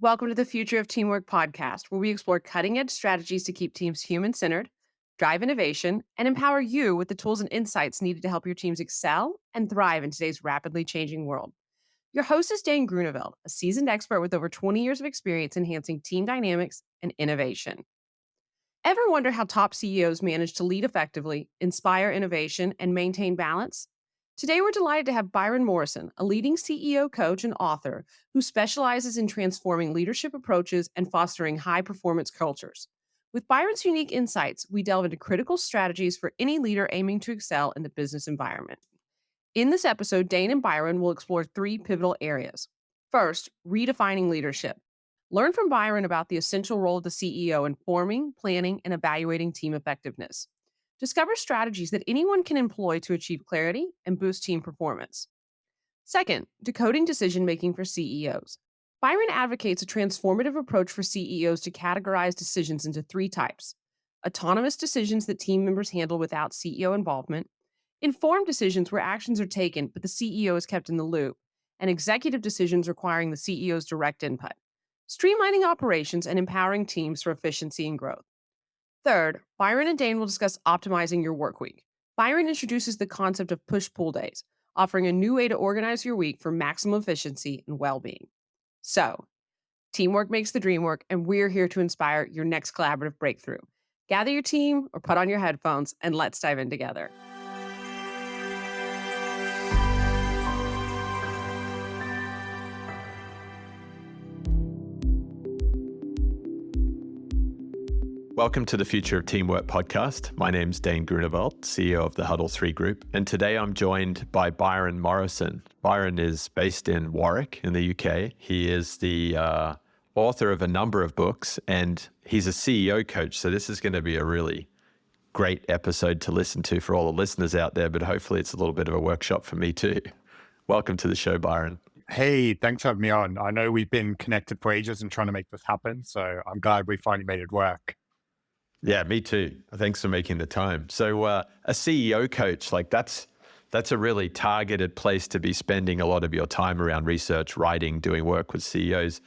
Welcome to the Future of Teamwork podcast, where we explore cutting edge strategies to keep teams human centered, drive innovation, and empower you with the tools and insights needed to help your teams excel and thrive in today's rapidly changing world. Your host is Dane Groeneveld, a seasoned expert with over 20 years of experience enhancing team dynamics and innovation. Ever wonder how top CEOs manage to lead effectively, inspire innovation, and maintain balance? Today, we're delighted to have Byron Morrison, a leading CEO coach and author who specializes in transforming leadership approaches and fostering high performance cultures. With Byron's unique insights, we delve into critical strategies for any leader aiming to excel in the business environment. In this episode, Dane and Byron will explore three pivotal areas. First, redefining leadership. Learn from Byron about the essential role of the CEO in forming, planning, and evaluating team effectiveness. Discover strategies that anyone can employ to achieve clarity and boost team performance. Second, decoding decision making for CEOs. Byron advocates a transformative approach for CEOs to categorize decisions into three types: autonomous decisions that team members handle without CEO involvement, informed decisions where actions are taken but the CEO is kept in the loop, and executive decisions requiring the CEO's direct input, streamlining operations and empowering teams for efficiency and growth. Third, Byron and Dane will discuss optimizing your work week. Byron introduces the concept of push-pull days, offering a new way to organize your week for maximum efficiency and well-being. So, teamwork makes the dream work, and we're here to inspire your next collaborative breakthrough. Gather your team or put on your headphones, and let's dive in together. Welcome to the Future of Teamwork podcast. My name's Dane Groeneveld, CEO of the HUDDL3 Group, and today I'm joined by Byron Morrison. Byron is based in Warwick in the UK. He is the author of a number of books, and he's a CEO coach, so this is going to be a really great episode to listen to for all the listeners out there, but hopefully it's a little bit of a workshop for me too. Welcome to the show, Byron. Hey, thanks for having me on. I know we've been connected for ages and trying to make this happen, so I'm glad we finally made it work. Yeah, me too. Thanks for making the time. So a CEO coach, like that's a really targeted place to be spending a lot of your time around research, writing, doing work with CEOs.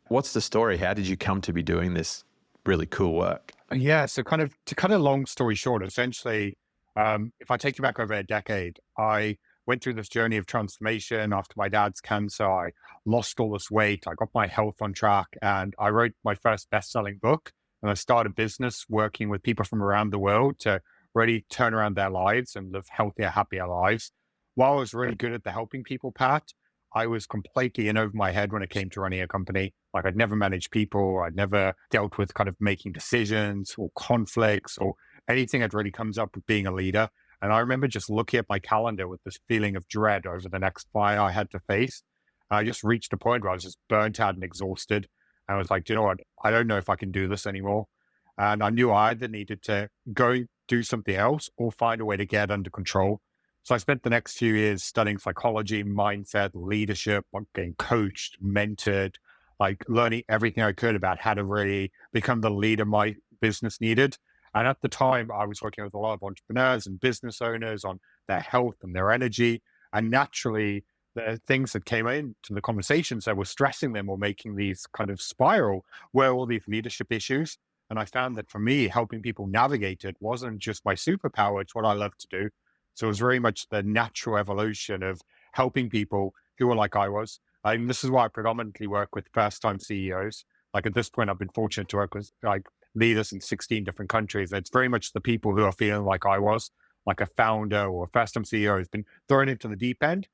What's the story? How did you come to be doing this really cool work? Yeah, so to cut a long story short, essentially, if I take you back over a decade, I went through this journey of transformation after my dad's cancer. I lost all this weight. I got my health on track, and I wrote my first best-selling book. And I started a business working with people from around the world to really turn around their lives and live healthier, happier lives. While I was really good at the helping people part, I was completely in over my head when it came to running a company. Like I'd never managed people. I'd never dealt with kind of making decisions or conflicts or anything that really comes up with being a leader. And I remember just looking at my calendar with this feeling of dread over the next fire I had to face. I just reached a point where I was just burnt out and exhausted. I was like, you know what? I don't know if I can do this anymore. And I knew I either needed to go do something else or find a way to get under control. So I spent the next few years studying psychology, mindset, leadership, like getting coached, mentored, like learning everything I could about how to really become the leader my business needed. And at the time, I was working with a lot of entrepreneurs and business owners on their health and their energy. And naturally, the things that came into the conversations that were stressing them or making these kind of spiral were all these leadership issues. And I found that for me, helping people navigate it wasn't just my superpower, it's what I love to do. So it was very much the natural evolution of helping people who were like I was. And this is why I predominantly work with first-time CEOs. Like at this point, I've been fortunate to work with like leaders in 16 different countries. It's very much the people who are feeling like I was, like a founder or a first-time CEO has been thrown into the deep end,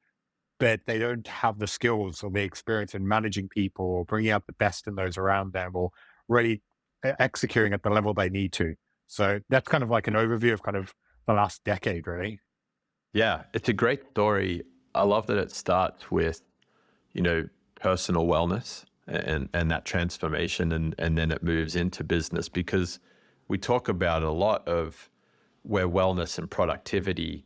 but they don't have the skills or the experience in managing people or bringing out the best in those around them or really executing at the level they need to. So that's kind of like an overview of kind of the last decade, really. Yeah, it's a great story. I love that it starts with, personal wellness and that transformation and then it moves into business, because we talk about a lot of where wellness and productivity,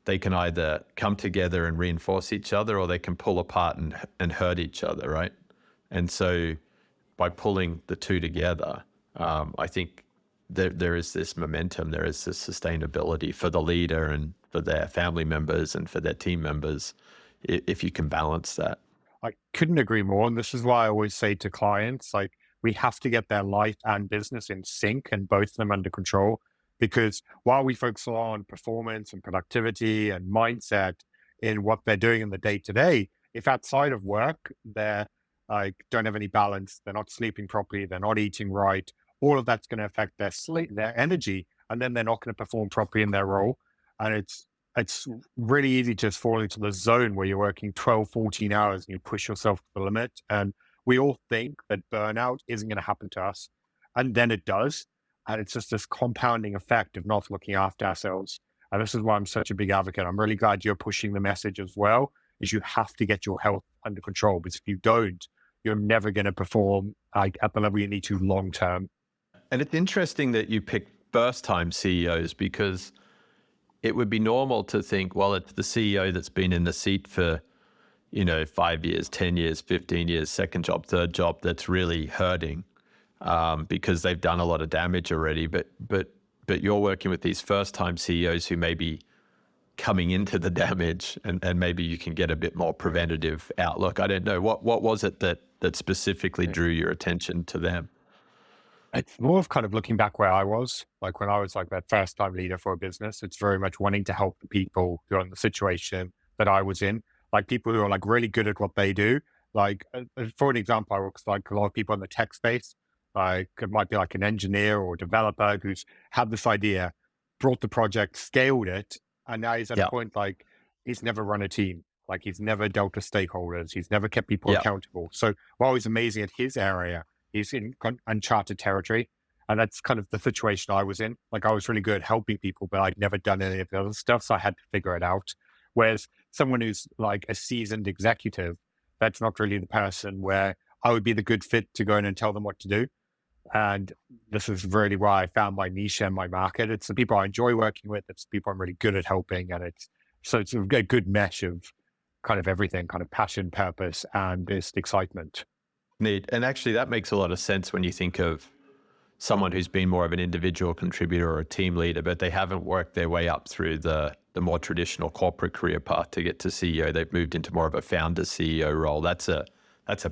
they can either come together and reinforce each other or they can pull apart and hurt each other, right? And so by pulling the two together, I think there is this momentum, there is this sustainability for the leader and for their family members and for their team members, if you can balance that. I couldn't agree more. And this is why I always say to clients, like, we have to get their life and business in sync and both of them under control. Because while we focus on performance and productivity and mindset in what they're doing in the day to day, if outside of work, they're like, don't have any balance, they're not sleeping properly, they're not eating right, all of that's going to affect their sleep, their energy, and then they're not going to perform properly in their role. And it's really easy to just fall into the zone where you're working 12, 14 hours and you push yourself to the limit. And we all think that burnout isn't going to happen to us. And then it does. And it's just this compounding effect of not looking after ourselves. And this is why I'm such a big advocate. I'm really glad you're pushing the message as well, is you have to get your health under control, because if you don't, you're never going to perform like at the level you need to long term. And it's interesting that you picked first time CEOs, because it would be normal to think, well, it's the CEO that's been in the seat for, 5 years, 10 years, 15 years, second job, third job, that's really hurting because they've done a lot of damage already. But you're working with these first time CEOs who may be coming into the damage, and maybe you can get a bit more preventative outlook. I don't know. What was it that specifically drew your attention to them? It's more of kind of looking back where I was, like when I was like that first time leader for a business. It's very much wanting to help the people who are in the situation that I was in, like people who are like really good at what they do. Like for an example, I work with like a lot of people in the tech space. Like it might be like an engineer or developer who's had this idea, brought the project, scaled it, and now he's at a Yeah. point like he's never run a team. Like he's never dealt with stakeholders. He's never kept people Yeah. accountable. So while he's amazing at his area, he's in uncharted territory. And that's kind of the situation I was in. Like I was really good at helping people, but I'd never done any of the other stuff. So I had to figure it out. Whereas someone who's like a seasoned executive, that's not really the person where I would be the good fit to go in and tell them what to do. And this is really why I found my niche and my market. It's the people I enjoy working with. It's the people I'm really good at helping. And it's a good mesh of kind of everything, kind of passion, purpose, and this excitement. Neat. And actually, that makes a lot of sense when you think of someone who's been more of an individual contributor or a team leader, but they haven't worked their way up through the more traditional corporate career path to get to CEO. They've moved into more of a founder CEO role. That's a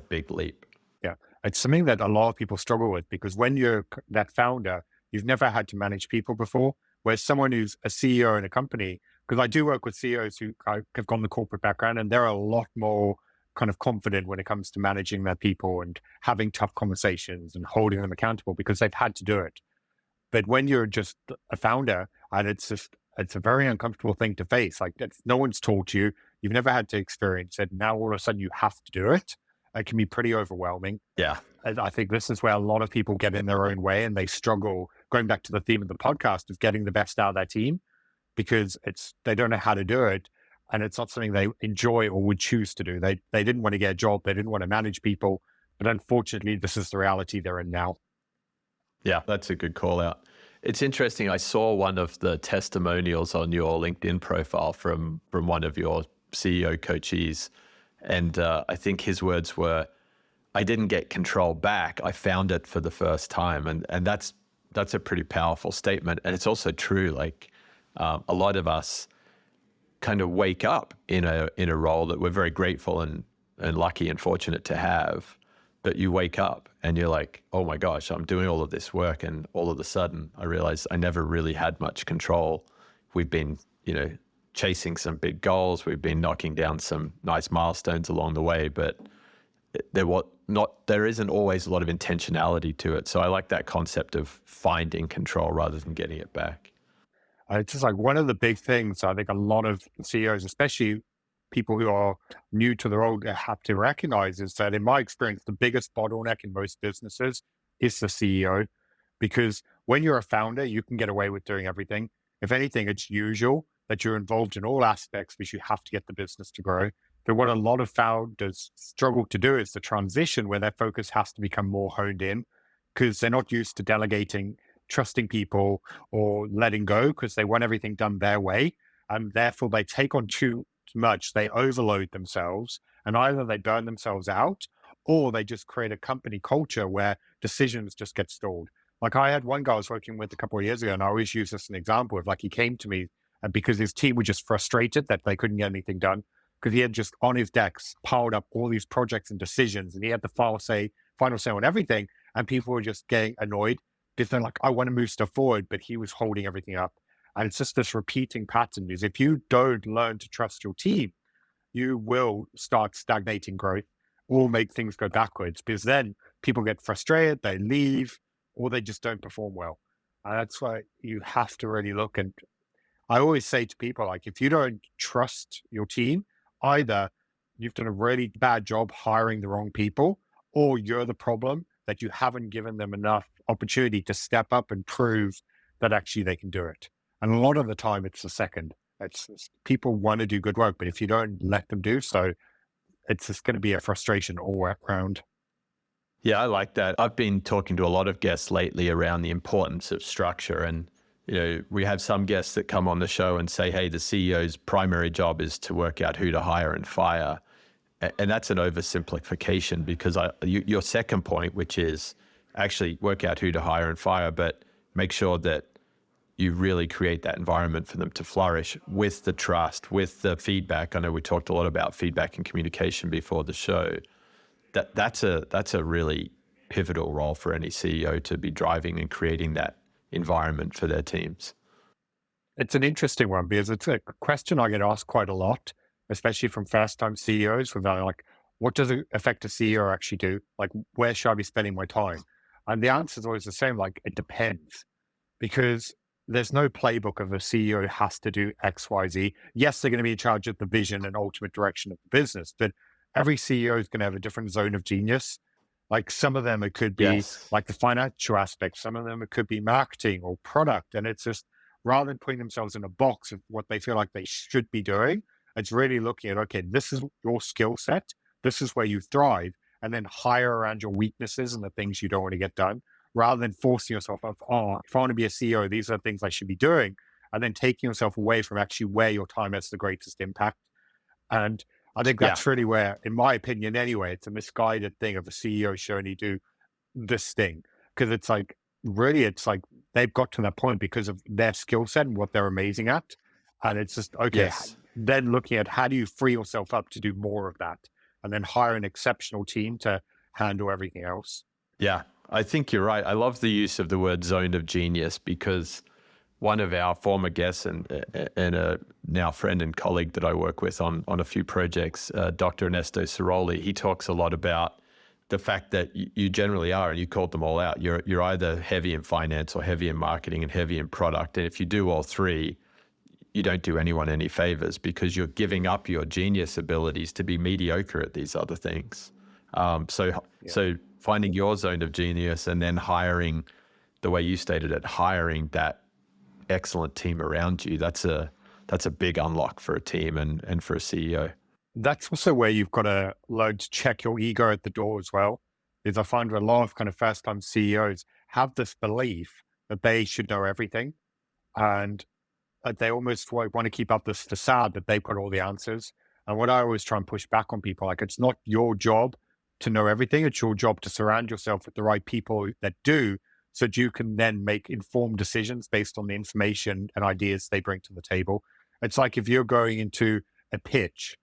big leap. Yeah. It's something that a lot of people struggle with, because when you're that founder, you've never had to manage people before. Whereas someone who's a CEO in a company, because I do work with CEOs who have gone the corporate background, and they're a lot more kind of confident when it comes to managing their people and having tough conversations and holding them accountable because they've had to do it. But when you're just a founder, and it's a very uncomfortable thing to face. Like no one's taught you, you've never had to experience it. Now all of a sudden you have to do it. It can be pretty overwhelming. Yeah. And I think this is where a lot of people get in their own way and they struggle, going back to the theme of the podcast, of getting the best out of their team, because they don't know how to do it. And it's not something they enjoy or would choose to do. They didn't want to get a job. They didn't want to manage people. But unfortunately, this is the reality they're in now. Yeah, that's a good call out. It's interesting. I saw one of the testimonials on your LinkedIn profile from one of your CEO coachees. And I think his words were, I didn't get control back. I found it for the first time. And that's a pretty powerful statement. And it's also true. Like a lot of us kind of wake up in a role that we're very grateful and lucky and fortunate to have. But you wake up and you're like, oh my gosh, I'm doing all of this work. And all of a sudden I realized I never really had much control. We've been, chasing some big goals. We've been knocking down some nice milestones along the way, but there isn't always a lot of intentionality to it. So I like that concept of finding control rather than getting it back. It's just like one of the big things I think a lot of CEOs, especially people who are new to the role, have to recognize is that, in my experience, the biggest bottleneck in most businesses is the CEO. Because when you're a founder, you can get away with doing everything. If anything, it's usual that you're involved in all aspects because you have to get the business to grow. But what a lot of founders struggle to do is the transition where their focus has to become more honed in, because they're not used to delegating, trusting people, or letting go because they want everything done their way. And therefore they take on too much, they overload themselves, and either they burn themselves out or they just create a company culture where decisions just get stalled. Like I had one guy I was working with a couple of years ago, and I always use this as an example of, like, he came to me and because his team were just frustrated that they couldn't get anything done because he had just on his decks piled up all these projects and decisions, and he had the final say on everything. And people were just getting annoyed because they're like, I want to move stuff forward, but he was holding everything up. And it's just this repeating pattern is if you don't learn to trust your team, you will start stagnating growth or make things go backwards, because then people get frustrated, they leave, or they just don't perform well. And that's why you have to really look. And I always say to people, like, if you don't trust your team, either you've done a really bad job hiring the wrong people, or you're the problem that you haven't given them enough opportunity to step up and prove that actually they can do it. And a lot of the time, it's the second. It's people want to do good work, but if you don't let them do so, it's just going to be a frustration all around. Yeah, I like that. I've been talking to a lot of guests lately around the importance of structure. And, we have some guests that come on the show and say, hey, the CEO's primary job is to work out who to hire and fire. And that's an oversimplification, because your second point, which is actually work out who to hire and fire, but make sure that you really create that environment for them to flourish with the trust, with the feedback. I know we talked a lot about feedback and communication before the show. That's a really pivotal role for any CEO to be driving and creating that environment for their teams. It's an interesting one because it's a question I get asked quite a lot, especially from first-time CEOs, where they're like, what does an effective CEO actually do? Like, where should I be spending my time? And the answer is always the same, like, it depends. Because there's no playbook of a CEO who has to do X, Y, Z. Yes, they're going to be in charge of the vision and ultimate direction of the business, but every CEO is going to have a different zone of genius. Like some of them, it could be Yes. like the financial aspect. Some of them, it could be marketing or product. And it's just rather than putting themselves in a box of what they feel like they should be doing, it's really looking at, okay, this is your skill set. This is where you thrive. And then hire around your weaknesses and the things you don't want to get done, rather than forcing yourself of, oh, if I want to be a CEO, these are the things I should be doing. And then taking yourself away from actually where your time has the greatest impact. And I think Yeah. that's really where, in my opinion anyway, it's a misguided thing of a CEO showing you do this thing. Because it's like, really, it's like they've got to that point because of their skill set and what they're amazing at. And it's just, okay, Yes. then looking at how do you free yourself up to do more of that? And then hire an exceptional team to handle everything else. Yeah, I think you're right. I love the use of the word zone of genius, because one of our former guests and a now friend and colleague that I work with on a few projects, Dr. Ernesto Ciroli, he talks a lot about the fact that you generally are, and you called them all out, you're either heavy in finance or heavy in marketing and heavy in product. And if you do all three, you don't do anyone any favors, because you're giving up your genius abilities to be mediocre at these other things. So finding your zone of genius and then hiring, the way you stated it, hiring that excellent team around you, that's a big unlock for a team and for a CEO. That's also where you've got to learn to check your ego at the door as well. Is I find a lot of kind of first-time CEOs have this belief that they should know everything, and they almost want to keep up this facade that they've got all the answers. And what I always try and push back on people, like, it's not your job to know everything. It's your job to surround yourself with the right people that do, so that you can then make informed decisions based on the information and ideas they bring to the table. It's like if you're going into a pitch,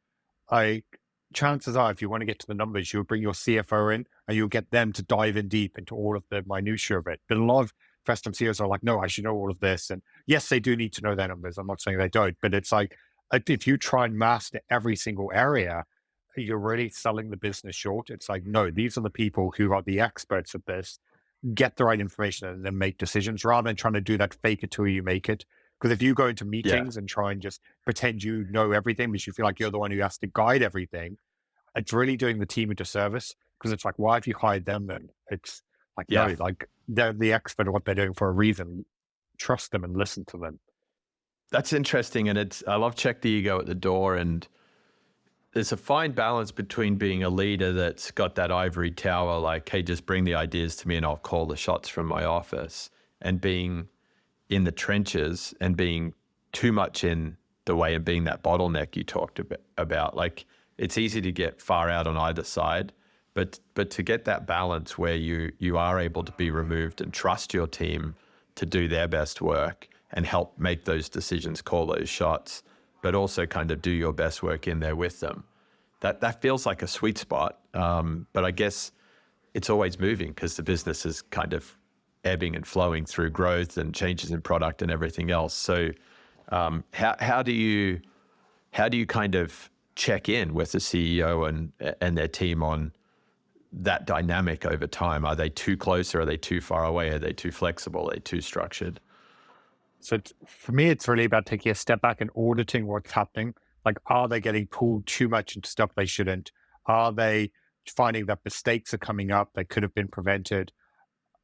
like, chances are, if you want to get to the numbers, you'll bring your CFO in and you'll get them to dive in deep into all of the minutiae of it. But a lot of first-time CEOs are like, no, I should know all of this. And yes, they do need to know their numbers. I'm not saying they don't, but it's like, if you try and master every single area, you're really selling the business short. It's like, no, these are the people who are the experts at this. Get the right information and then make decisions, rather than trying to do that fake it till you make it. Because if you go into Yeah. meetings and try and just pretend you know everything because you feel like you're the one who has to guide everything, it's really doing the team a disservice. Because it's like, why have you hired them then? It's like, Yeah. no, like, they're the expert at what they're doing for a reason. Trust them and listen to them. That's interesting. And I love check the ego at the door. And there's a fine balance between being a leader that's got that ivory tower, like, hey, just bring the ideas to me and I'll call the shots from my office, and being in the trenches and being too much in the way and being that bottleneck you talked about. Like, it's easy to get far out on either side, but to get that balance where you are able to be removed and trust your team to do their best work and help make those decisions, call those shots. but also kind of do your best work in there with them. That feels like a sweet spot. But I guess it's always moving because the business is kind of ebbing and flowing through growth and changes in product and everything else. So how do you kind of check in with the CEO and their team on that dynamic over time? Are they too close, or are they too far away? Are they too flexible? Are they too structured? So for me, it's really about taking a step back and auditing what's happening. Like, are they getting pulled too much into stuff they shouldn't? Are they finding that mistakes are coming up that could have been prevented?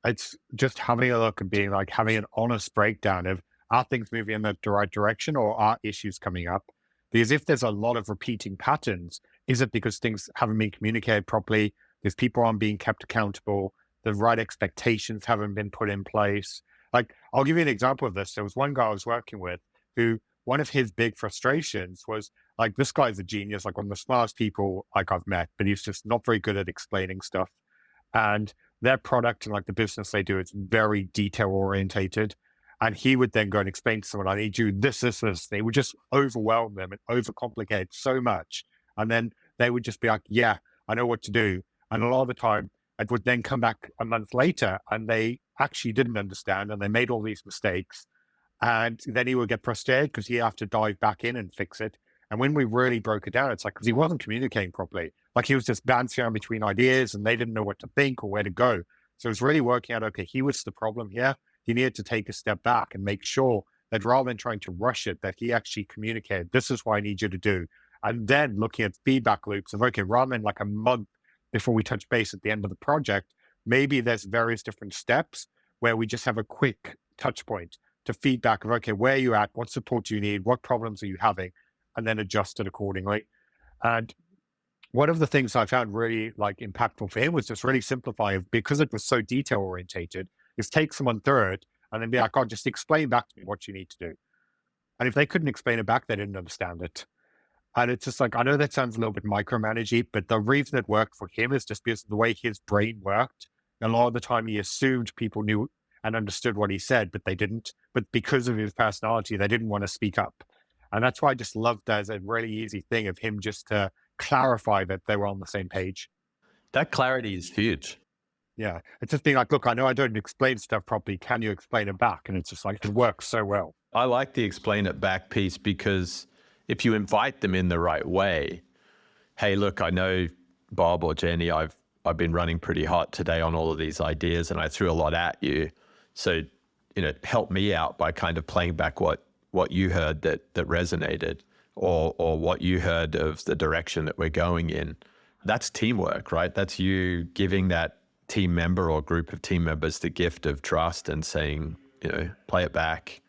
It's just having a look and being like, having an honest breakdown of, are things moving in the right direction, or are issues coming up? Because if there's a lot of repeating patterns, is it because things haven't been communicated properly? Because people aren't being kept accountable? The right expectations haven't been put in place? Like, I'll give you an example of this. There was one guy I was working with who, one of his big frustrations was like, this guy's a genius, like one of the smartest people like I've met, but he's just not very good at explaining stuff. And their product and like the business they do, it's very detail orientated. And he would then go and explain to someone, I need you this. They would just overwhelm them and overcomplicate so much. And then they would just be like, yeah, I know what to do. And a lot of the time, it would then come back a month later and they actually didn't understand and they made all these mistakes. And then he would get frustrated because he'd have to dive back in and fix it. And when we really broke it down, it's like, because he wasn't communicating properly. Like, he was just bouncing around between ideas and they didn't know what to think or where to go. So it was really working out, okay, he was the problem here. He needed to take a step back and make sure that rather than trying to rush it, that he actually communicated, this is what I need you to do. And then looking at feedback loops of, okay, rather than like a month before we touch base at the end of the project, maybe there's various different steps where we just have a quick touch point to feedback of, okay, where are you at? What support do you need? What problems are you having? And then adjust it accordingly. And one of the things I found really like impactful for him was just really simplifying, because it was so detail orientated, is take someone through it and then be like, oh, just explain back to me what you need to do. And if they couldn't explain it back, they didn't understand it. And it's just like, I know that sounds a little bit micromanaging, but the reason it worked for him is just because of the way his brain worked. A lot of the time he assumed people knew and understood what he said, but they didn't. But because of his personality, they didn't want to speak up. And that's why I just loved that as a really easy thing of him just to clarify that they were on the same page. That clarity is huge. Yeah. It's just being like, look, I know I don't explain stuff properly. Can you explain it back? And it's just like, it works so well. I like the explain it back piece, because if you invite them in the right way, hey, look, I know Bob or Jenny, I've been running pretty hot today on all of these ideas and I threw a lot at you. So, help me out by kind of playing back what you heard that resonated, or what you heard of the direction that we're going in. That's teamwork, right? That's you giving that team member or group of team members the gift of trust and saying, play it back.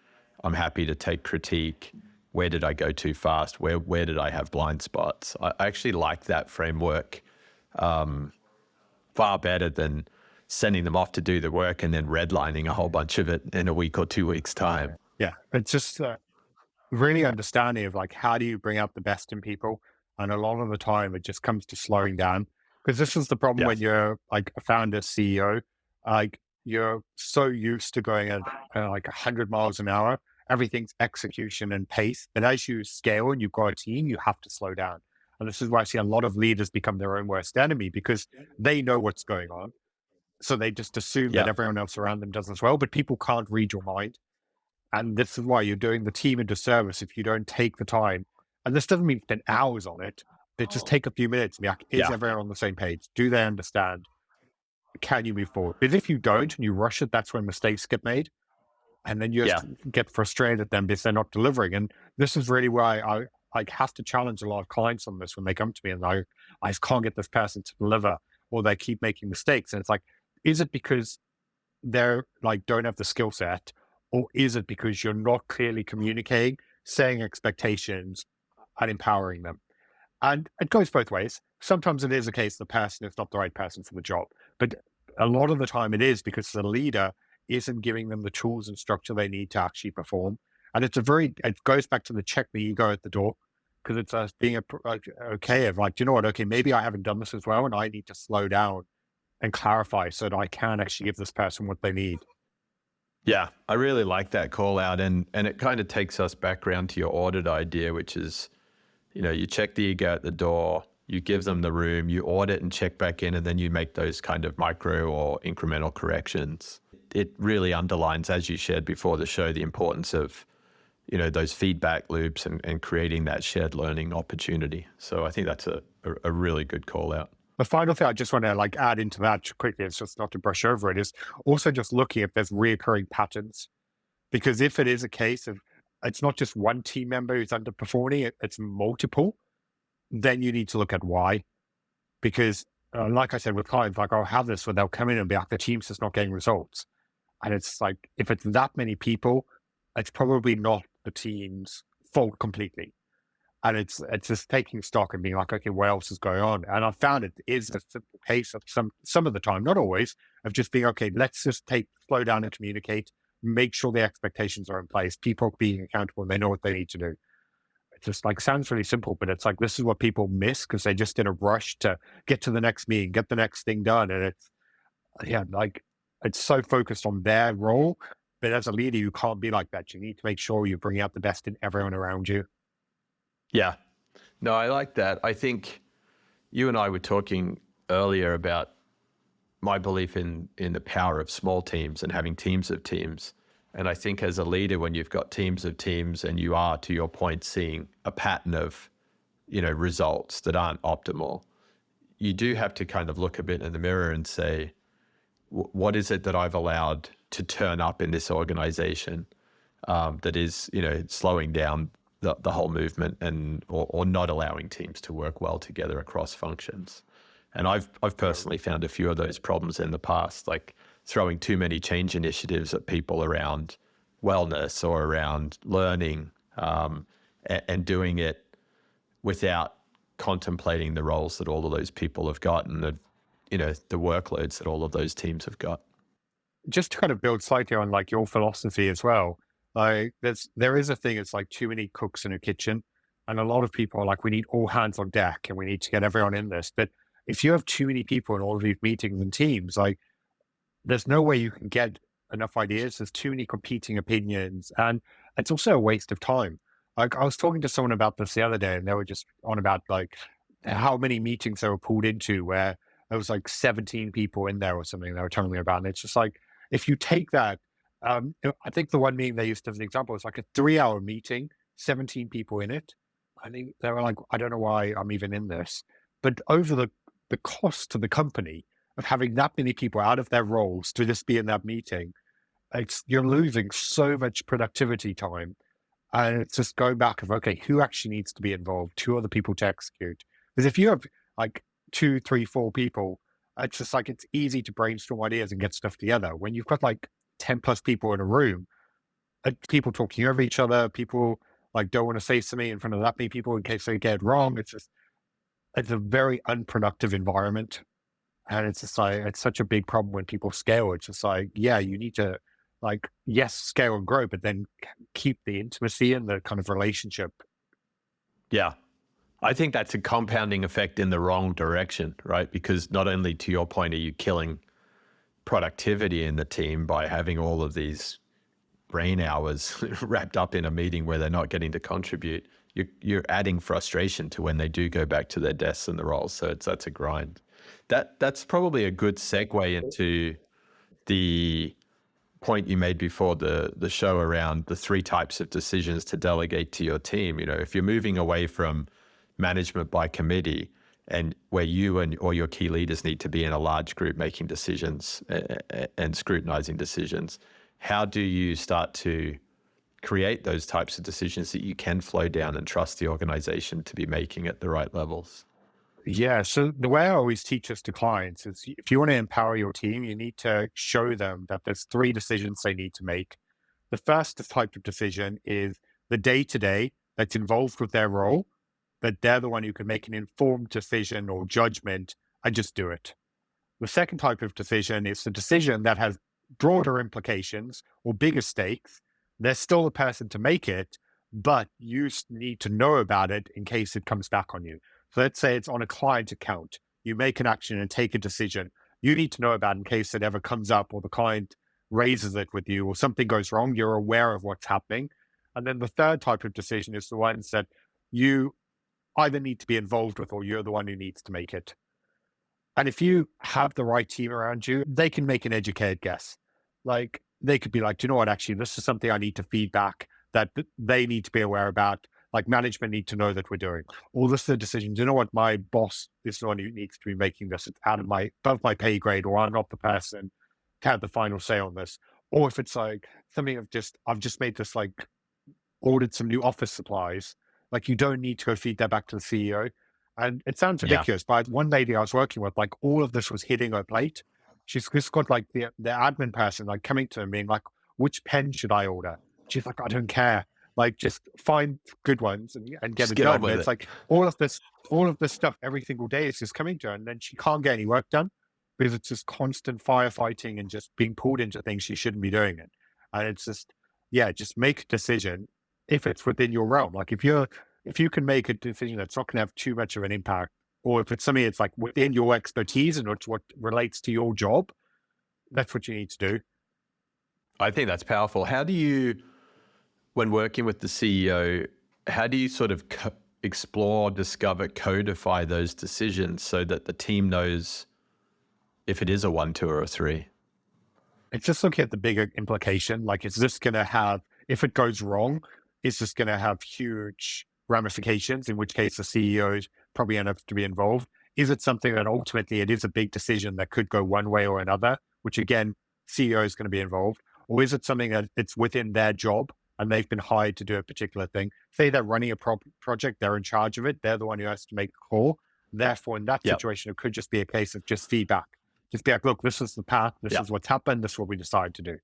I'm happy to take critique. Where did I go too fast? Where did I have blind spots? I actually like that framework far better than sending them off to do the work and then redlining a whole bunch of it in a week or 2 weeks' time. Yeah. It's just really understanding of like, how do you bring out the best in people? And a lot of the time it just comes to slowing down, because this is the problem when you're like a founder CEO, like you're so used to going at like 100 miles an hour. Everything's execution and pace. And as you scale and you've got a team, you have to slow down. And this is why I see a lot of leaders become their own worst enemy, because they know what's going on. So they just assume that everyone else around them does as well, but people can't read your mind. And this is why you're doing the team a disservice if you don't take the time. And this doesn't mean spend hours on it, but just take a few minutes and be like, is everyone on the same page? Do they understand? Can you move forward? Because if you don't and you rush it, that's when mistakes get made. And then you just get frustrated at them because they're not delivering. And this is really why I have to challenge a lot of clients on this when they come to me and I just can't get this person to deliver, or they keep making mistakes. And it's like, is it because they're like, don't have the skill set? Or is it because you're not clearly communicating, setting expectations and empowering them? And it goes both ways. Sometimes it is a case the person is not the right person for the job, but a lot of the time it is because the leader isn't giving them the tools and structure they need to actually perform. And it goes back to the check the ego at the door, because it's being okay of like, do you know what? Okay, maybe I haven't done this as well and I need to slow down and clarify so that I can actually give this person what they need. Yeah, I really like that call out, and it kind of takes us back around to your audit idea, which is, you check the ego at the door, you give them the room, you audit and check back in, and then you make those kind of micro or incremental corrections. It really underlines, as you shared before the show, the importance of, those feedback loops and creating that shared learning opportunity. So I think that's a really good call out. The final thing I just want to add into that quickly, it's just not to brush over it, is also just looking if there's reoccurring patterns. Because if it is a case of it's not just one team member who's underperforming, it's multiple, then you need to look at why. Because like I said, with clients, like I'll have this where they'll come in and be like, the team's just not getting results. And it's like, if it's that many people, it's probably not the team's fault completely. And it's just taking stock and being like, okay, what else is going on? And I found it is a simple case of some of the time, not always, of just being, okay, let's just slow down and communicate, make sure the expectations are in place, people being accountable and they know what they need to do. It just like sounds really simple, but it's like, this is what people miss because they're just in a rush to get to the next meeting, get the next thing done. And like it's so focused on their role. But as a leader, you can't be like that. You need to make sure you bring out the best in everyone around you. Yeah. No, I like that. I think you and I were talking earlier about my belief in the power of small teams and having teams of teams. And I think as a leader, when you've got teams of teams and you are, to your point, seeing a pattern of, results that aren't optimal, you do have to kind of look a bit in the mirror and say, what is it that I've allowed to turn up in this organization that is, slowing down the whole movement or not allowing teams to work well together across functions. And I've personally found a few of those problems in the past, like throwing too many change initiatives at people around wellness or around learning, and doing it without contemplating the roles that all of those people have got and the workloads that all of those teams have got. Just to kind of build slightly on like your philosophy as well, like there is a thing, it's like too many cooks in a kitchen. And a lot of people are like, we need all hands on deck and we need to get everyone in this. But if you have too many people in all of these meetings and teams, like there's no way you can get enough ideas. There's too many competing opinions. And it's also a waste of time. Like I was talking to someone about this the other day and they were just on about like how many meetings they were pulled into where there was like 17 people in there or something they were telling me about. And it's just like, if you take that, I think the one meeting they used as an example is like a 3-hour meeting, 17 people in it. I think they were like, I don't know why I'm even in this. But over the cost to the company of having that many people out of their roles to just be in that meeting, you're losing so much productivity time. And it's just going back of, okay, who actually needs to be involved? Who are the people to execute? Because if you have like 2, 3, 4 people, it's just like, it's easy to brainstorm ideas and get stuff together. When you've got like 10 plus people in a room, people talking over each other, people like don't want to say something in front of that many people in case they get it wrong. It's a very unproductive environment. And it's just like, it's such a big problem when people scale. It's just like, yeah, you need to like, yes, scale and grow, but then keep the intimacy and the kind of relationship. Yeah. I think that's a compounding effect in the wrong direction, right? Because not only, to your point, are you killing productivity in the team by having all of these brain hours wrapped up in a meeting where they're not getting to contribute, you're adding frustration to when they do go back to their desks and the roles. So that's a grind. That's probably a good segue into the point you made before the show around the 3 types of decisions to delegate to your team. If you're moving away from management by committee and where you or your key leaders need to be in a large group making decisions and scrutinizing decisions, how do you start to create those types of decisions that you can flow down and trust the organization to be making at the right levels? Yeah. So the way I always teach this to clients is if you want to empower your team, you need to show them that there's 3 decisions they need to make. The first type of decision is the day-to-day that's involved with their role, that they're the one who can make an informed decision or judgment and just do it. The second type of decision is the decision that has broader implications or bigger stakes. There's still a person to make it, but you need to know about it in case it comes back on you. So let's say it's on a client account. You make an action and take a decision. You need to know about it in case it ever comes up or the client raises it with you or something goes wrong, you're aware of what's happening. And then the third type of decision is the ones that you either need to be involved with or you're the one who needs to make it. And if you have the right team around you, they can make an educated guess. Like they could be like, do you know what, actually, this is something I need to feedback that they need to be aware about. Like management need to know that we're doing. Or this is a decision. Do you know what, my boss is the one who needs to be making this. It's above my pay grade, or I'm not the person to have the final say on this. Or if it's like something I've just made this, like ordered some new office supplies. Like you don't need to go feed that back to the CEO. And it sounds Yeah. ridiculous, but one lady I was working with, like all of this was hitting her plate. She's just got like the admin person like coming to her being like, which pen should I order? She's like, I don't care. Like just find good ones and get Just it get on done. But with it's it. like all of this stuff every single day is just coming to her, and then she can't get any work done because it's just constant firefighting and just being pulled into things she shouldn't be doing it. And it's just, yeah, just make a decision if it's within your realm. Like if you can make a decision that's not going to have too much of an impact, or if it's something that's like within your expertise and what relates to your job, that's what you need to do. I think that's powerful. How do you, when working with the CEO, how do you sort of explore, discover, codify those decisions so that the team knows if it is a 1, 2, or a 3? It's just looking at the bigger implication. Like, is this going to have, if it goes wrong, is this going to have huge ramifications, in which case the CEOs probably end up to be involved? Is it something that ultimately it is a big decision that could go one way or another, which again, CEO is going to be involved? Or is it something that it's within their job and they've been hired to do a particular thing? Say they're running a project, they're in charge of it, they're the one who has to make the call. Therefore, in that Yep. situation, it could just be a case of just feedback. Just be like, look, this is the path, this Yep. is what's happened, this is what we decided to do,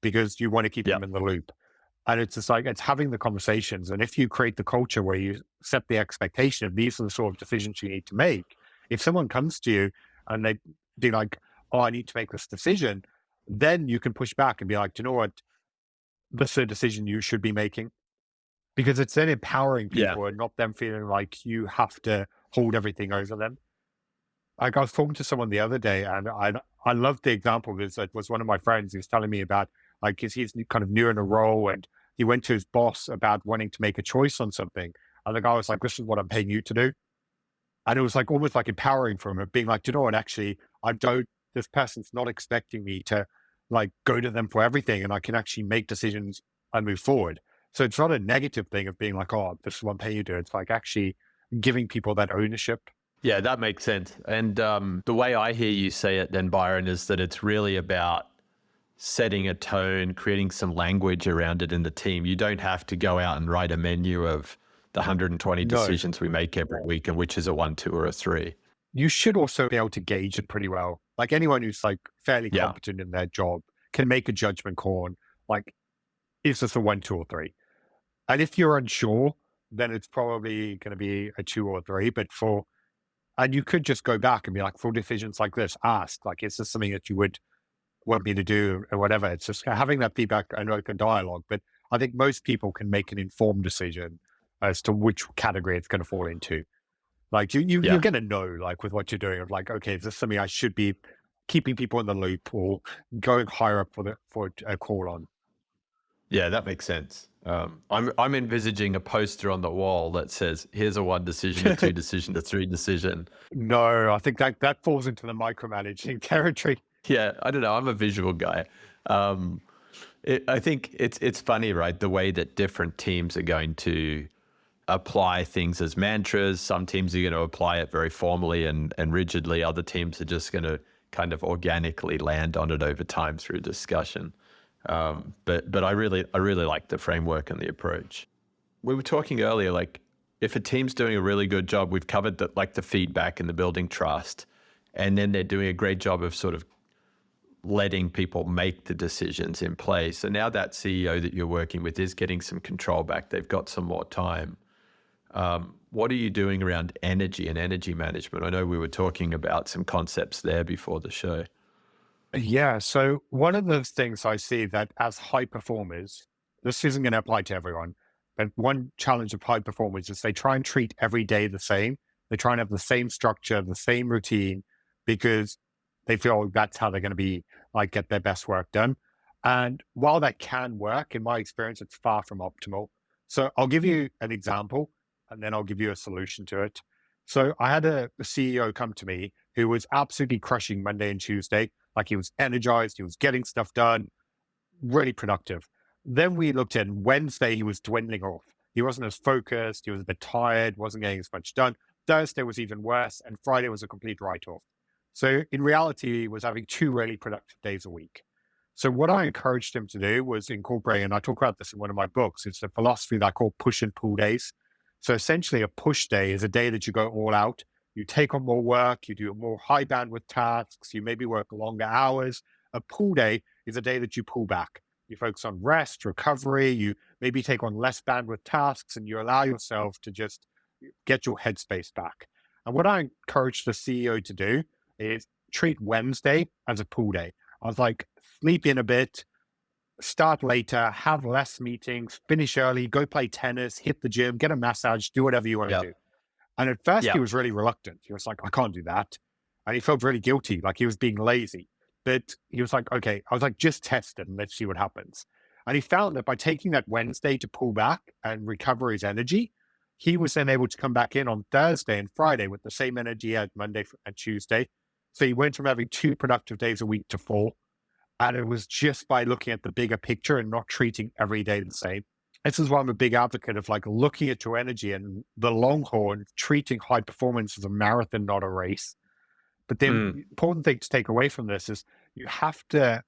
because you want to keep them Yep. in the loop. And it's just like, it's having the conversations. And if you create the culture where you set the expectation of these are the sort of decisions you need to make, if someone comes to you and they be like, oh, I need to make this decision, then you can push back and be like, do you know what? This is a decision you should be making, because it's then empowering Yeah. people and not them feeling like you have to hold everything over them. Like I was talking to someone the other day, and I loved the example because it was one of my friends who was telling me about, like, because he's kind of new in a role, and he went to his boss about wanting to make a choice on something, and the guy was like, "This is what I'm paying you to do," and it was like almost like empowering for him, of being like, "Do you know what? Actually, I don't. This person's not expecting me to like go to them for everything, and I can actually make decisions and move forward." So it's not a negative thing of being like, "Oh, this is what I'm paying you to do." It's like actually giving people that ownership. Yeah, that makes sense. And the way I hear you say it then, Byron, is that it's really about setting a tone, creating some language around it in the team. You don't have to go out and write a menu of the 120 No. decisions we make every week and which is a 1, 2, or a 3. You should also be able to gauge it pretty well. Like anyone who's like fairly Yeah. competent in their job can make a judgment call on, like, is this a 1, 2, or 3? And if you're unsure, then it's probably going to be a 2 or a 3. And you could just go back and be like, for decisions like this, ask, like, is this something that you would want me to do or whatever? It's just having that feedback and open dialogue. But I think most people can make an informed decision as to which category it's going to fall into. Like you're Yeah. going to know, like with what you're doing, of like, okay, is this something I should be keeping people in the loop or going higher up for a call on? Yeah, that makes sense. I'm envisaging a poster on the wall that says, here's a 1 decision, a 2 decision, a 3 decision. No, I think that falls into the micromanaging territory. Yeah, I don't know. I'm a visual guy. Um, I think it's funny, right? The way that different teams are going to apply things as mantras. Some teams are going to apply it very formally and rigidly. Other teams are just going to kind of organically land on it over time through discussion. But I really like the framework and the approach. We were talking earlier, like if a team's doing a really good job, we've covered the feedback and the building trust, and then they're doing a great job of sort of letting people make the decisions in place. So now that CEO that you're working with is getting some control back. They've got some more time. What are you doing around energy and energy management? I know we were talking about some concepts there before the show. Yeah. So one of the things I see that as high performers, this isn't going to apply to everyone, but one challenge of high performers is they try and treat every day the same. They try and have the same structure, the same routine, because they feel that's how they're going to be like get their best work done. And while that can work, in my experience, it's far from optimal. So I'll give you an example and then I'll give you a solution to it. So I had a CEO come to me who was absolutely crushing Monday and Tuesday. Like he was energized, he was getting stuff done, really productive. Then we looked at Wednesday, he was dwindling off. He wasn't as focused, he was a bit tired, wasn't getting as much done. Thursday was even worse, and Friday was a complete write off. So in reality, he was having 2 really productive days a week. So what I encouraged him to do was incorporate, and I talk about this in one of my books, it's a philosophy that I call push and pull days. So essentially a push day is a day that you go all out, you take on more work, you do more high bandwidth tasks, you maybe work longer hours. A pull day is a day that you pull back. You focus on rest, recovery, you maybe take on less bandwidth tasks and you allow yourself to just get your headspace back. And what I encourage the CEO to do is treat Wednesday as a pull day. I was like, sleep in a bit, start later, have less meetings, finish early, go play tennis, hit the gym, get a massage, do whatever you want to Yeah. do. And at first he Yeah. was really reluctant. He was like, I can't do that. And he felt really guilty, like he was being lazy. But he was like, okay, I was like, just test it and let's see what happens. And he found that by taking that Wednesday to pull back and recover his energy, he was then able to come back in on Thursday and Friday with the same energy as Monday and Tuesday. So he went from having 2 productive days a week to 4. And it was just by looking at the bigger picture and not treating every day the same. This is why I'm a big advocate of like looking at your energy and the long haul and treating high performance as a marathon, not a race. But the Mm. important thing to take away from this is you have to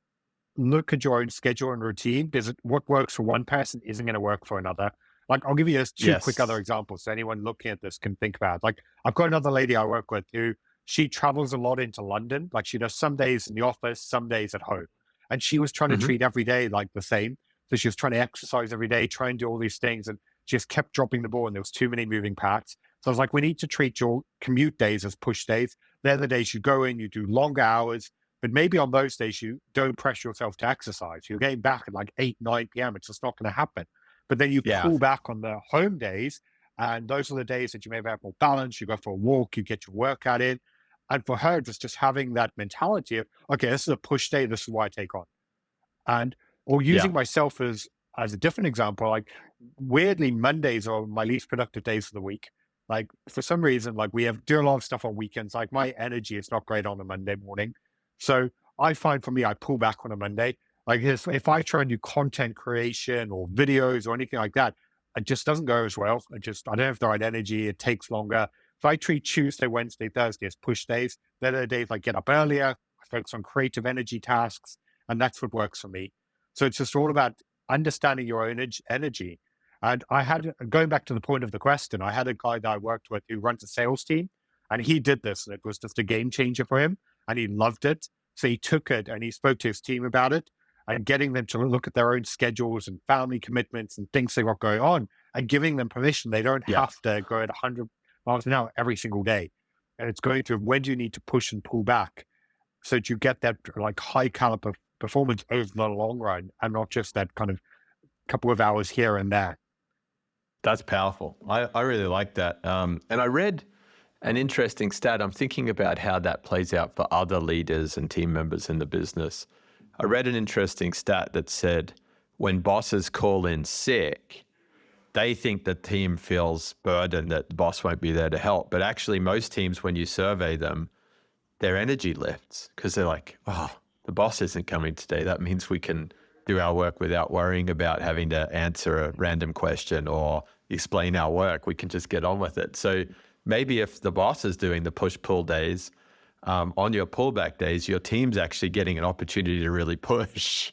look at your own schedule and routine because what works for one person isn't going to work for another. Like I'll give you just 2 quick other Yes. examples so anyone looking at this can think about. Like I've got another lady I work with who she travels a lot into London. Like she does some days in the office, some days at home. And she was trying to Hmm. treat every day like the same. So she was trying to exercise every day, try and do all these things, and she just kept dropping the ball and there was too many moving parts. So I was like, we need to treat your commute days as push days. They're the days you go in, you do longer hours, but maybe on those days, you don't pressure yourself to exercise. You're getting back at like 8, 9 p.m. It's just not going to happen. But then you Yeah. pull back on the home days. And those are the days that you maybe have more balance. You go for a walk, you get your workout in. And for her, it was just having that mentality of, okay, this is a push day. This is what I take on. And, or Yeah. using myself as a different example, like weirdly, Mondays are my least productive days of the week. Like for some reason, like we have do a lot of stuff on weekends. Like my energy is not great on a Monday morning. So I find for me, I pull back on a Monday. Like if I try and do content creation or videos or anything like that, it just doesn't go as well. I don't have the right energy. It takes longer. If I treat Tuesday, Wednesday, Thursday as push days, they're the days I get up earlier, I focus on creative energy tasks, and that's what works for me. So it's just all about understanding your own energy. And I had, going back to the point of the question, I had a guy that I worked with who runs a sales team, and he did this, and it was just a game changer for him, and he loved it. So he took it and he spoke to his team about it and getting them to look at their own schedules and family commitments and things they got going on and giving them permission. They don't Yeah. have to go at 100 miles an hour every single day. And it's going through when do you need to push and pull back so that you get that like high caliber performance over the long run and not just that kind of couple of hours here and there. That's powerful. I really like that. And I read an interesting stat. I'm thinking about how that plays out for other leaders and team members in the business. I read an interesting stat that said when bosses call in sick, they think the team feels burdened that the boss won't be there to help. But actually, most teams, when you survey them, their energy lifts because they're like, oh, the boss isn't coming today. That means we can do our work without worrying about having to answer a random question or explain our work. We can just get on with it. So maybe if the boss is doing the push-pull days, on your pullback days, your team's actually getting an opportunity to really push.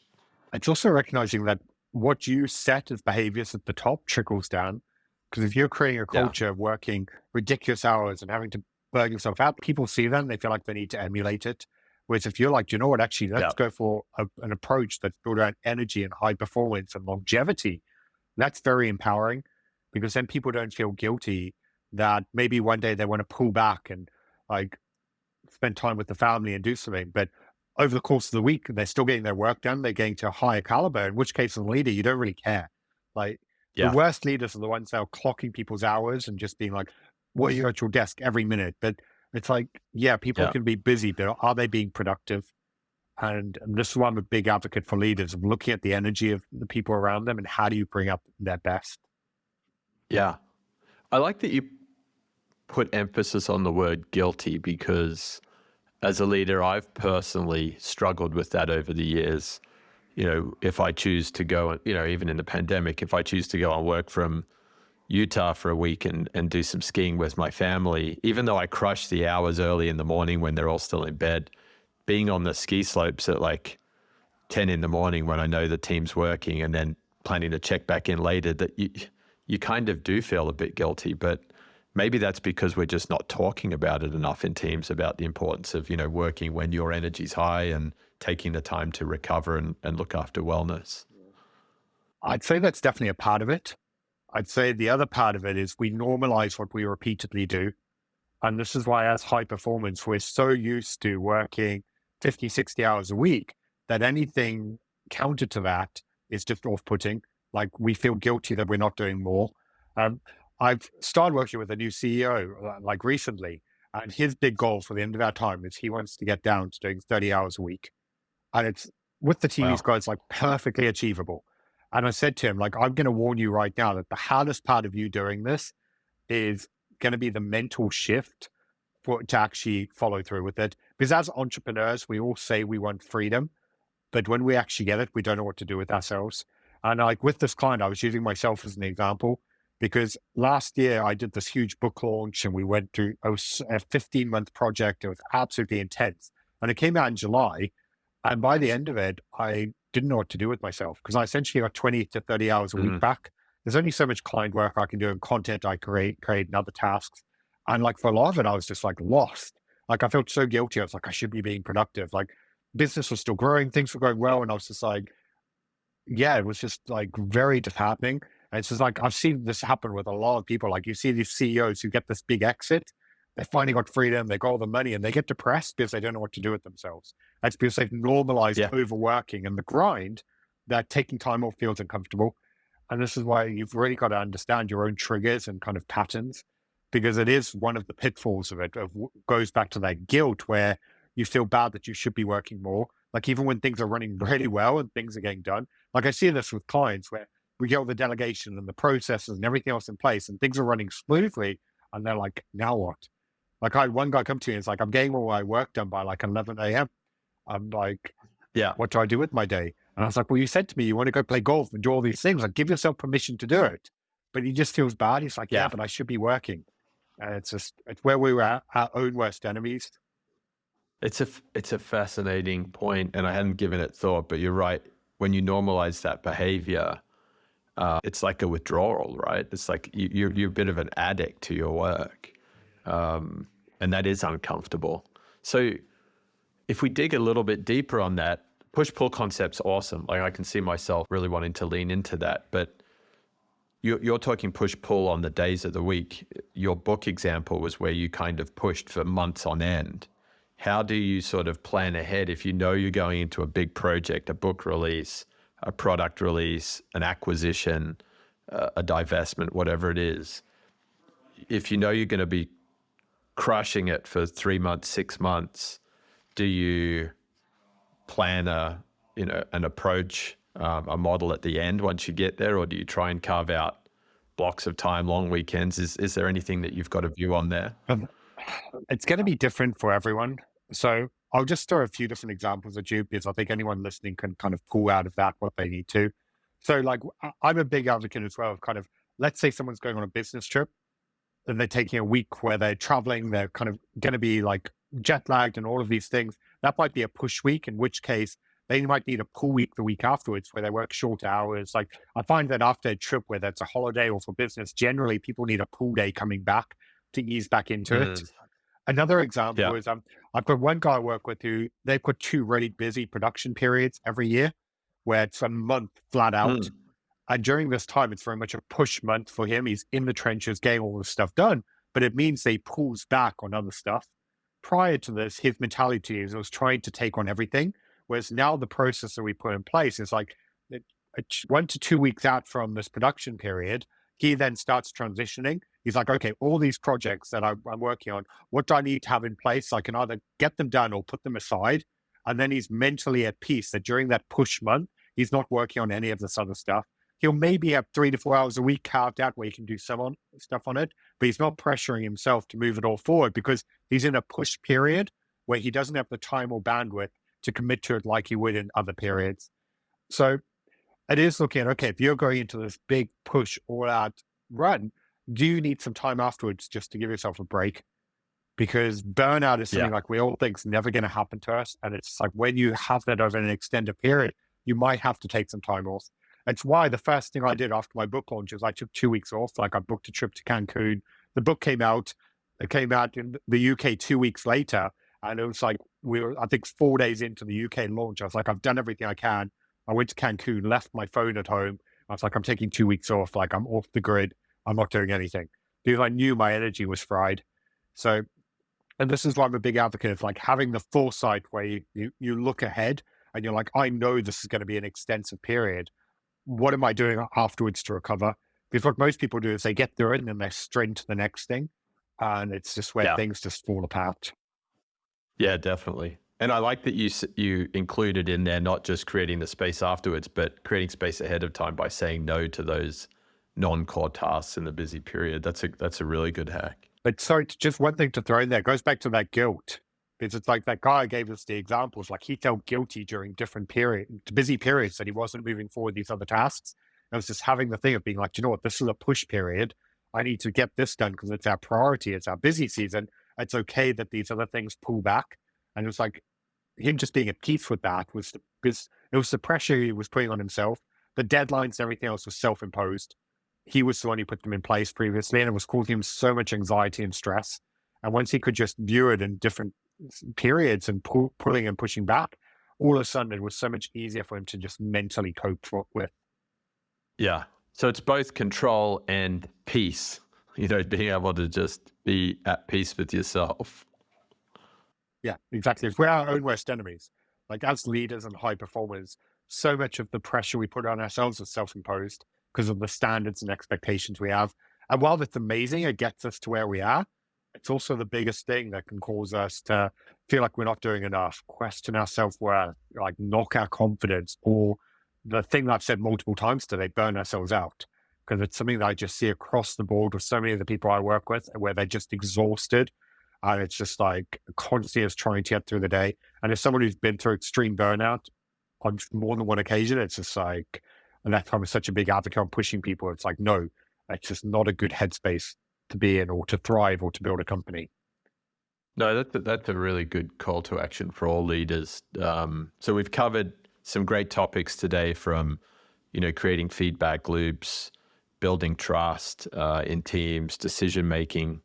It's also recognizing that what you set as behaviors at the top trickles down. Because if you're creating a Yeah. culture of working ridiculous hours and having to burn yourself out, people see them, they feel like they need to emulate it. Whereas if you're like, you know what, actually, Yeah. let's go for an approach that's built around energy and high performance and longevity, that's very empowering because then people don't feel guilty that maybe one day they want to pull back and like spend time with the family and do something. But over the course of the week, they're still getting their work done. They're getting to a higher caliber, in which case, as a leader, you don't really care. Like the Yeah. worst leaders are the ones that are clocking people's hours and just being like, what are you at your desk every minute? But It's like, yeah, people Yeah. can be busy, but are they being productive? And this is why I'm a big advocate for leaders of looking at the energy of the people around them and how do you bring up their best. Yeah. I like that you put emphasis on the word guilty because as a leader, I've personally struggled with that over the years. If I choose to go, even in the pandemic, if I choose to go and work from Utah for a week and do some skiing with my family, even though I crush the hours early in the morning when they're all still in bed, being on the ski slopes at like 10 in the morning when I know the team's working and then planning to check back in later, that you kind of do feel a bit guilty. But maybe that's because we're just not talking about it enough in teams, about the importance of, working when your energy's high and taking the time to recover and look after wellness. I'd say that's definitely a part of it. I'd say the other part of it is we normalize what we repeatedly do. And this is why, as high performance, we're so used to working 50, 60 hours a week that anything counter to that is just off putting. Like we feel guilty that we're not doing more. Um, I've started working with a new CEO like recently, and his big goal for the end of our time is he wants to get down to doing 30 hours a week. And it's with the team he's Wow. got, it's like perfectly achievable. And I said to him, like, I'm going to warn you right now that the hardest part of you doing this is going to be the mental shift to actually follow through with it. Because as entrepreneurs, we all say we want freedom, but when we actually get it, we don't know what to do with ourselves. And like with this client, I was using myself as an example because last year I did this huge book launch and we went through a 15-month project. It was absolutely intense. And it came out in July. And by the end of it, I didn't know what to do with myself because I essentially got 20 to 30 hours a week Mm. back. There's only so much client work I can do and content I create and other tasks. And like for a lot of it, I was just like lost. Like I felt so guilty. I was like, I should be being productive. Like business was still growing, things were going well. And I was just like, yeah, it was just like very disheartening. And it's just like, I've seen this happen with a lot of people. Like you see these CEOs who get this big exit, they finally got freedom, they got all the money and they get depressed because they don't know what to do with themselves. That's because they've normalized Yeah. overworking and the grind that taking time off feels uncomfortable. And this is why you've really got to understand your own triggers and kind of patterns, because it is one of the pitfalls of it, goes back to that guilt where you feel bad that you should be working more. Like even when things are running really well and things are getting done, like I see this with clients where we get all the delegation and the processes and everything else in place and things are running smoothly. And they're like, now what? Like I had one guy come to me and it's like, I'm getting all my work done by like 11 a.m. I'm like, Yeah. what do I do with my day? And I was like, well, you said to me, you want to go play golf and do all these things. Like give yourself permission to do it. But he just feels bad. He's like, yeah, Yeah. but I should be working. And it's where we were at, our own worst enemies. It's a fascinating point, and I hadn't given it thought, but you're right. When you normalize that behavior, it's like a withdrawal, right? It's like you're a bit of an addict to your work, and that is uncomfortable. So if we dig a little bit deeper on that, push-pull concept's awesome. Like I can see myself really wanting to lean into that, but you're talking push-pull on the days of the week. Your book example was where you kind of pushed for months on end. How do you sort of plan ahead if you know you're going into a big project, a book release, a product release, an acquisition, a divestment, whatever it is? If you know you're going to be crushing it for 3 months, 6 months, do you plan an approach, a model at the end once you get there, or do you try and carve out blocks of time, long weekends? Is there anything that you've got a view on there? Um, it's going to be different for everyone. So I'll just throw a few different examples at you because I think anyone listening can kind of pull out of that what they need to. So like I'm a big advocate as well of kind of, let's say someone's going on a business trip and they're taking a week where they're traveling, they're kind of going to be like jet lagged and all of these things. That might be a push week, in which case they might need a pull week the week afterwards where they work short hours. Like I find that after a trip, whether it's a holiday or for business, generally people need a pull day coming back to ease back into it. Mm. Another example Yeah. is I've got one guy I work with who they've got two really busy production periods every year where it's a month flat out. Mm. And during this time, it's very much a push month for him. He's in the trenches getting all this stuff done, but it means they pulls back on other stuff. Prior to this, his mentality is was trying to take on everything. Whereas now the process that we put in place is like 1 to 2 weeks out from this production period, he then starts transitioning. He's like, okay, all these projects that I'm working on, what do I need to have in place so I can either get them done or put them aside? And then he's mentally at peace that during that push month, he's not working on any of this other stuff. He'll maybe have 3 to 4 hours a week carved out where he can do stuff on it, but he's not pressuring himself to move it all forward because he's in a push period where he doesn't have the time or bandwidth to commit to it like he would in other periods. So it is looking at, okay, if you're going into this big push all out run, do you need some time afterwards just to give yourself a break? Because burnout is something Yeah. like we all think is never going to happen to us. And it's like when you have that over an extended period, you might have to take some time off. It's why the first thing I did after my book launch is I took 2 weeks off. Like I booked a trip to Cancun. The book came out. It came out in the UK 2 weeks later. And it was like, we were, I think 4 days into the UK launch. I was like, I've done everything I can. I went to Cancun, left my phone at home. I was like, I'm taking 2 weeks off. Like I'm off the grid. I'm not doing anything because I knew my energy was fried. So, and this is why I'm a big advocate of like having the foresight where you look ahead and you're like, I know this is going to be an extensive period. What am I doing afterwards to recover? Because what most people do is they get through it and then they straight into the next thing. And it's just where Yeah. things just fall apart. Yeah, definitely. And I like that you included in there not just creating the space afterwards, but creating space ahead of time by saying no to those non-core tasks in the busy period. That's a really good hack. But sorry, just one thing to throw in there, it goes back to that guilt. Because it's like that guy gave us the examples, like he felt guilty during different busy periods that he wasn't moving forward these other tasks. And it was just having the thing of being like, you know what, this is a push period. I need to get this done because it's our priority. It's our busy season. It's okay that these other things pull back. And it was like him just being at peace with that because it was the pressure he was putting on himself. The deadlines and everything else was self-imposed. He was the one who put them in place previously, and it was causing him so much anxiety and stress. And once he could just view it in different periods and pulling and pushing back, all of a sudden it was so much easier for him to just mentally cope with. Yeah. So it's both control and peace, being able to just be at peace with yourself. Yeah, exactly. We're our own worst enemies. Like as leaders and high performers, so much of the pressure we put on ourselves is self-imposed because of the standards and expectations we have. And while it's amazing, it gets us to where we are, it's also the biggest thing that can cause us to feel like we're not doing enough, question our self-worth, like knock our confidence, or the thing that I've said multiple times today, burn ourselves out. Because it's something that I just see across the board with so many of the people I work with where they're just exhausted. And it's just like constantly trying to get through the day. And as someone who's been through extreme burnout on more than one occasion, it's just like, and that's why I'm such a big advocate on pushing people. It's like, no, that's just not a good headspace to be in or to thrive or to build a company. No, that's a really good call to action for all leaders. So we've covered some great topics today from, creating feedback loops, building trust in teams, decision making,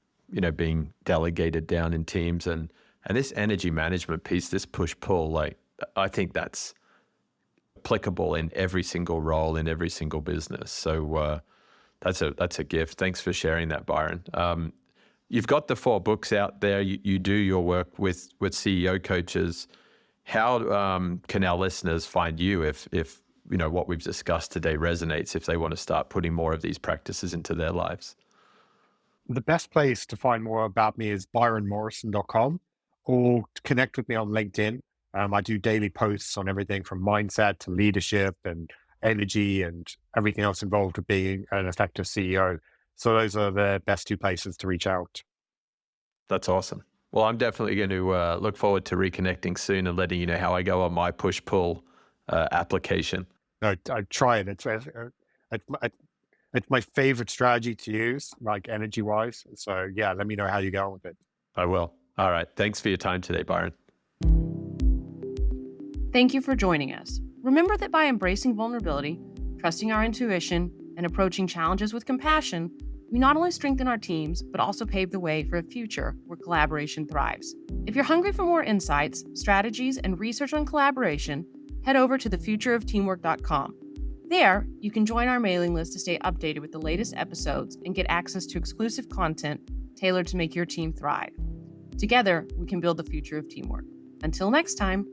being delegated down in teams, and this energy management piece, this push pull. Like I think that's applicable in every single role in every single business. So that's a gift. Thanks for sharing that, Byron. You've got the 4 books out there. You do your work with CEO coaches. How can our listeners find you if what we've discussed today resonates, if they want to start putting more of these practices into their lives? The best place to find more about me is byronmorrison.com or connect with me on LinkedIn. I do daily posts on everything from mindset to leadership and energy and everything else involved with being an effective CEO. So those are the best 2 places to reach out. That's awesome. Well, I'm definitely going to look forward to reconnecting soon and letting you know how I go on my push-pull application. No, I try it. It's my favorite strategy to use, like energy-wise. So yeah, let me know how you go with it. I will. All right. Thanks for your time today, Byron. Thank you for joining us. Remember that by embracing vulnerability, trusting our intuition, and approaching challenges with compassion, we not only strengthen our teams, but also pave the way for a future where collaboration thrives. If you're hungry for more insights, strategies, and research on collaboration, head over to thefutureofteamwork.com. There, you can join our mailing list to stay updated with the latest episodes and get access to exclusive content tailored to make your team thrive. Together, we can build the future of teamwork. Until next time.